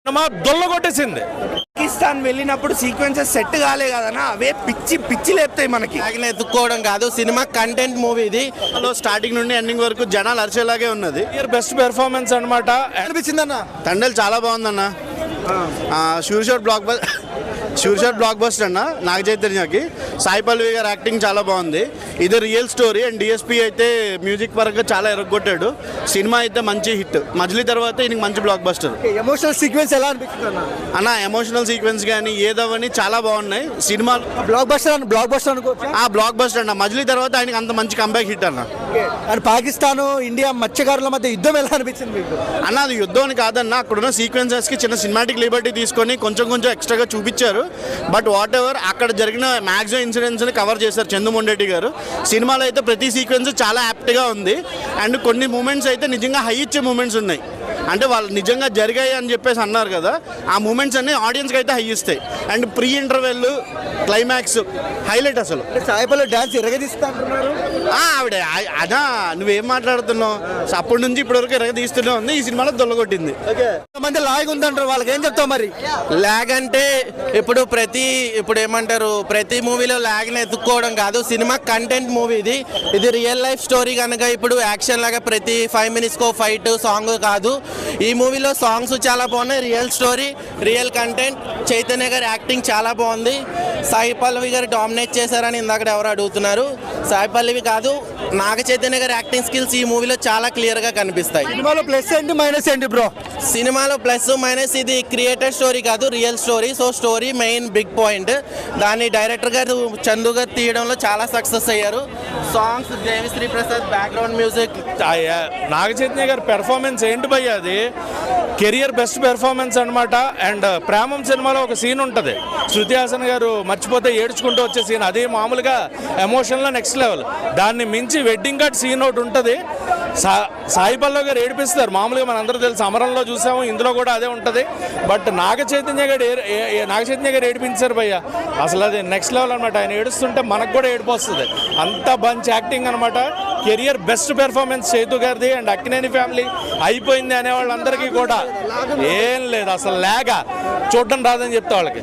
దొల్లగొట్టేసింది. పాకిస్తాన్ వెళ్ళినప్పుడు sequences set కాలే కదన్నా, అవే పిచ్చి పిచ్చి లేపుతాయి మనకి. ఎత్తుక్కోవడం కాదు, సినిమా కంటెంట్ మూవీ ఇది. స్టార్టింగ్ నుండి ఎండింగ్ వరకు జనాలు అరిచేలాగే ఉన్నది. బెస్ట్ పెర్ఫార్మెన్స్ అన్నమాట అనిపించిందన్న. తండేల్ చాలా బాగుందన్న. షూర్ షాట్ బ్లాక్ బస్టర్ అన్న. నాగ చైతన్యకి సాయి పల్లవి గారు యాక్టింగ్ చాలా బాగుంది. ఇది రియల్ స్టోరీ అండ్ డిఎస్పీ అయితే మ్యూజిక్ పరంగా చాలా ఎరగొట్టాడు. సినిమా అయితే మంచి హిట్. మజిలీ తర్వాత ఈయనకి మంచి బ్లాక్ బస్టర్. ఎమోషనల్ సీక్వెన్స్ ఎలా అనిపించింది అన్న? ఎమోషనల్ సీక్వెన్స్ కానీ ఏదవని చాలా బాగున్నాయి. సినిమా బ్లాక్ బస్టర్ అనుకోవచ్చు. బ్లాక్ బస్టర్ అన్న. మజిలీ తర్వాత ఆయనకి అంత మంచి కంబ్యాక్ హిట్ అన్న. అండ్ పాకిస్తాన్ ఇండియా మత్స్యకారుల మధ్య యుద్ధం ఎలా అనిపించింది మీకు? అన్న అది యుద్ధం అని కాదన్న, అక్కడున్న సీక్వెన్సెస్ కి చిన్న సినిమాటిక్ లిబర్టీ తీసుకొని కొంచెం ఎక్స్ట్రాగా చూపించారు. బట్ వాట్ ఎవర్, అక్కడ జరిగిన మ్యాక్సిమం ఇన్సిడెంట్స్ ని కవర్ చేశారు చందుమొండెడ్డి గారు. సినిమాలో అయితే ప్రతి సీక్వెన్స్ చాలా యాప్ట్గా ఉంది. అండ్ కొన్ని మూమెంట్స్ అయితే నిజంగా హై ఇచ్చే మూమెంట్స్ ఉన్నాయి. అంటే వాళ్ళు నిజంగా జరిగాయి అని చెప్పేసి అన్నారు కదా, ఆ మూమెంట్స్ అన్ని ఆడియన్స్కి అయితే హై ఇస్తాయి. And pre interval, climax highlight. అసలు సాయిపల్లి డాన్స్ ఎరగదీస్తా అంటున్నారు. ఆవిడ అదా, నువ్వేం మాట్లాడుతున్నావు? అప్పటి నుంచి ఇప్పటి వరకు ఎరగదీస్తూనే ఉంది. ఈ సినిమాలో దొల్లగొట్టింది. కొంతమంది లాగ్ ఉందంటారు, వాళ్ళకి ఏం చెప్తావు మరి? ల్యాగ్ అంటే ఇప్పుడు ఏమంటారు, ప్రతి మూవీలో ల్యాగ్ని ఎత్తుక్కోవడం కాదు, సినిమా కంటెంట్ మూవీ ఇది. ఇది రియల్ లైఫ్ స్టోరీ కనుక ఇప్పుడు యాక్షన్ లాగా ప్రతి 5 minutesకో ఫైట్ సాంగ్ కాదు. ఈ మూవీలో సాంగ్స్ చాలా బాగున్నాయి, real story, real content. Chaitanya గారి యాక్టింగ్ చాలా బాగుంది. సాయి పల్లవి గారు డామినేట్ చేశారని ఇందాక ఎవరు అడుగుతున్నారు. సాయి పల్లవి కాదు, నాగ చైతన్య గారి యాక్టింగ్ స్కిల్స్ ఈ మూవీలో చాలా క్లియర్గా కనిపిస్తాయి. సినిమాలో ప్లస్ ఏంటి మైనస్ ఏంటి బ్రో? సినిమాలో ప్లస్ మైనస్, ఇది క్రియేటెడ్ స్టోరీ కాదు, real story. So story main big point. దాన్ని డైరెక్టర్ గారు చందు గారు తీయడంలో చాలా సక్సెస్ అయ్యారు. Songs Devi Sri Prasad, background music. Naga Chaitanya గారి పెర్ఫార్మెన్స్ ఏంటి భయ్య, అది కెరియర్ బెస్ట్ పెర్ఫార్మెన్స్ అనమాట. అండ్ ప్రేమం సినిమాలో ఒక సీన్ ఉంటుంది, శృతి హాసన్ గారు మర్చిపోతే ఏడ్చుకుంటూ వచ్చే సీన్. అది మామూలుగా ఎమోషన్లో నెక్స్ట్ లెవెల్. దాన్ని మించి వెడ్డింగ్ కార్డ్ సీన్ ఒకటి ఉంటుంది. సాయి పల్లవి గారు ఏడిపిస్తారు. మామూలుగా మనందరూ తెలుసు, అమరంలో చూసాము, ఇందులో కూడా అదే ఉంటుంది. బట్ నాగ చైతన్య గారు ఏడిపించారు భయ్య. అసలు అది నెక్స్ట్ లెవెల్ అనమాట. ఆయన ఏడుస్తుంటే మనకు కూడా ఏడుపు వస్తుంది. అంత మంచి యాక్టింగ్ అనమాట. కెరియర్ బెస్ట్ పెర్ఫార్మెన్స్ చైతు గారిది. అండ్ అక్కినేని ఫ్యామిలీ అయిపోయింది అనే వాళ్ళందరికీ కూడా ఏం లేదు, అసలు ల్యాగా చూడడం రాదని చెప్తే వాళ్ళకి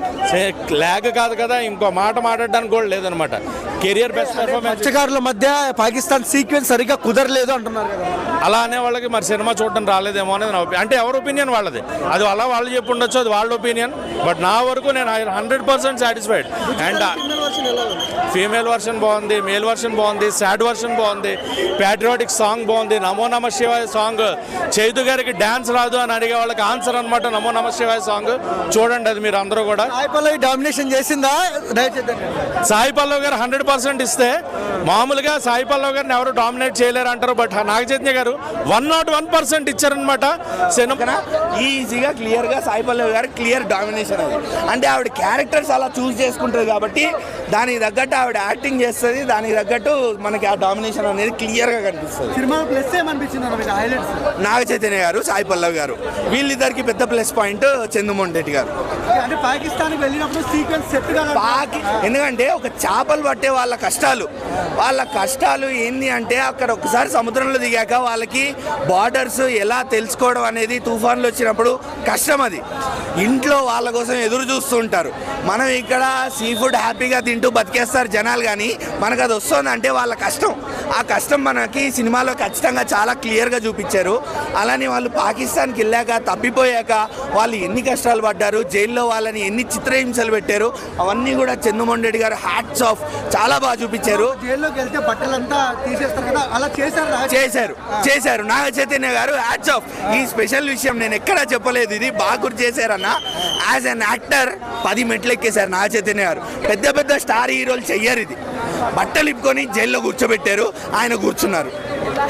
ల్యాగ్ కాదు కదా, ఇంకో మాట మాట్లాడడానికి కూడా లేదనమాట. Career best performance. మత్స్యకారుల మధ్య పాకిస్తాన్ సీక్వెన్స్ సరిగ్గా కుదరలేదు అంటున్నారు కదా. అలా అనే వాళ్ళకి మరి సినిమా చూడడం రాలేదేమో అనేది నా అంటే ఎవరి ఒపీనియన్ వాళ్ళది. అది అలా వాళ్ళు చెప్పి ఉండొచ్చు, అది వాళ్ళ ఒపీనియన్. బట్ నా వరకు నేను 100% సాటిస్ఫైడ్. అండ్ ఫీమేల్ వర్షన్ బాగుంది, మేల్ వర్షన్ బాగుంది, సాడ్ వర్షన్ బాగుంది, ప్యాట్రియాటిక్ సాంగ్ బాగుంది. నమో నమ శివాయ సాంగ్, చైతు గారికి డ్యాన్స్ రాదు అని అడిగే వాళ్ళకి ఆన్సర్ అనమాట నమో నమ శివాయ సాంగ్. చూడండి అది మీరు అందరూ కూడా. సాయి పల్లవి డామినేషన్ చేసిందా? సాయి పల్లవి గారు 100% ఇస్తే, మామూలుగా సాయి పల్లవి గారిని ఎవరు డామినేట్ చేయలేరు అంటారు. బట్ నాగ చైతన్య గారు 101% ఇచ్చారనమాట. ఈజీగా క్లియర్గా సాయి పల్లవి గారు క్లియర్ డామినేషన్. అది అంటే ఆవిడ క్యారెక్టర్స్ అలా చూస్ చేసుకుంటుంది కాబట్టి దానికి తగ్గట్టు ఆవిడ యాక్టింగ్ చేస్తుంది. దానికి తగ్గట్టు మనకి ఆ డామినేషన్ అనేది క్లియర్గా కనిపిస్తుంది. సినిమాలో ప్లస్ ఏమనిపించింది హైలైట్స్? నాగ చైతన్య గారు, సాయి పల్లవి గారు, వీళ్ళిద్దరికి పెద్ద ప్లస్ పాయింట్ చందుమొండెడ్డి గారు. అంటే పాకిస్తాన్కి వెళ్ళినప్పుడు సీక్వెన్స్ సెట్ ఎందుకంటే ఒక చేపలు పట్టే వాళ్ళ కష్టాలు ఏంది అంటే, అక్కడ ఒకసారి సముద్రంలో దిగాక వాళ్ళకి బార్డర్స్ ఎలా తెలుసుకోవడం అనేది తుఫాన్లు వచ్చినప్పుడు కష్టం. అది ఇంట్లో వాళ్ళ కోసం ఎదురు చూస్తూ ఉంటారు. మనం ఇక్కడ సీ ఫుడ్ హ్యాపీగా తింటూ బతికేస్తారు జనాలు, కానీ మనకు అది వస్తుందంటే వాళ్ళ కష్టం. ఆ కష్టం మనకి సినిమాలో ఖచ్చితంగా చాలా క్లియర్గా చూపించారు. అలానే వాళ్ళు పాకిస్తాన్కి వెళ్ళాక తప్పిపోయాక వాళ్ళు ఎన్ని కష్టాలు పడ్డారు, జైల్లో వాళ్ళని ఎన్ని చిత్రహింసలు పెట్టారు, అవన్నీ కూడా చందుమొండెడ్డి గారు హ్యాట్స్ ఆఫ్ చాలా బాగా చూపించారు. జైల్లోకి వెళ్తే బట్టలంతా తీసేస్తారు కదా, అలా చేశారు నాగ చైతన్య గారు హ్యాట్స్ ఆఫ్. ఈ స్పెషల్ విషయం నేను ఎక్కడా చెప్పలేదు, ఇది బాగా గుర్తు చేశారన్న. యాజ్ అన్ యాక్టర్ 10 మెట్లు ఎక్కేశారు నాగ చైతన్య గారు. పెద్ద స్టార్ హీరోలు చెయ్యరు ఇది. బట్టలు ఇప్పుకొని జైల్లో కూర్చోబెట్టారు, ఆయన కూర్చున్నారు.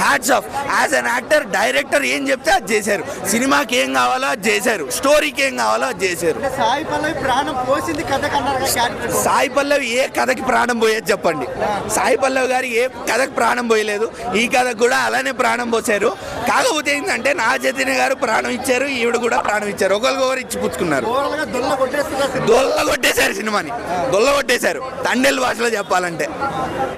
Hats off. As an actor, director ఏం చెప్తే అది చేశారు. సినిమాకి ఏం కావాలో అది చేశారు, స్టోరీకి ఏం కావాలో అది చేశారు. సాయి పల్లవి ప్రాణం పోసింది కథకి అన్నారు. సాయి పల్లవి ఏ కథకి ప్రాణం పోయేది చెప్పండి? సాయి పల్లవి గారు ఏ కథకి ప్రాణం పోయలేదు, ఈ కథకు కూడా అలానే ప్రాణం పోసారు. కాకపోతే ఏంటంటే నాగ చైతన్య గారు ప్రాణం ఇచ్చారు, ఈవిడ కూడా ప్రాణం ఇచ్చారు. ఒకరికొకరు ఇచ్చి పుచ్చుకున్నారు. దొల్ల కొట్టేశారు సినిమాని, దొల్ల కొట్టేశారు తండేల్ భాషలో చెప్పాలంటే.